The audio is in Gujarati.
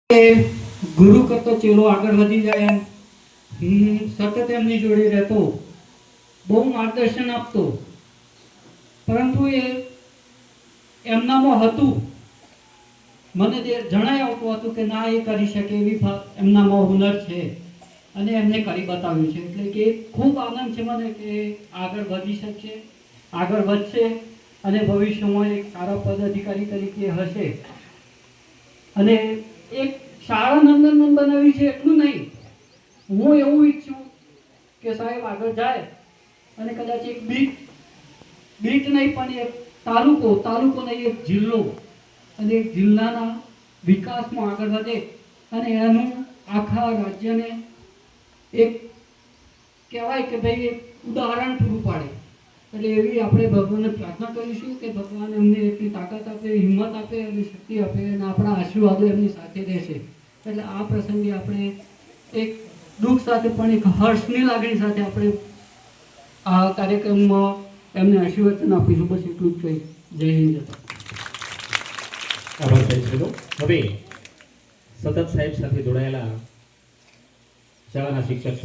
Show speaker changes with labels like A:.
A: ગુરુ કરતો ચેલો આગળ વધી જાય સતત એમની જોડે રહેતો, બહુ માર્ગદર્શન આપતો, પરંતુ એ એમનામાં હતું, મને જણાઈ આવતું હતું કે ના એ કરી શકે એવી એમનામાં હુનર છે અને એમને કરી બતાવ્યું છે. એટલે કે ખૂબ આનંદ છે મને કે આગળ વધી શકશે, આગળ વધશે અને ભવિષ્યમાં એક સારા પદ અધિકારી તરીકે હશે. અને એક શાળા નંદનવન બનાવી છે એટલું નહીં, હું એવું ઈચ્છું કે સાહેબ આગળ જાય અને કદાચ એક બીટ નહીં પણ એક તાલુકો નહીં, એક જિલ્લો, અને એક જિલ્લાના વિકાસમાં આગળ વધે અને એનું આખા રાજ્યને એક કહેવાય કે ભાઈ એક ઉદાહરણ પૂરું પાડે. એટલે એવી આપણે ભગવાનને પ્રાર્થના કરીશું કે ભગવાન એમને એટલી તાકાત આપે, હિંમત આપે અને શક્તિ આપે અને આપણા આશીર્વાદો એમની સાથે રહેશે. એટલે આ પ્રસંગે આપણે એક દુઃખ સાથે પણ એક હર્ષની લાગણી સાથે આપણે આ કાર્યક્રમમાં એમને આશીર્વચન આપીશું. બસ એટલું જ કહી. જય હિન્દ.
B: આભાર સાહેબ. હવે સતત સાહેબ સાથે જોડાયેલા શાળાના શિક્ષક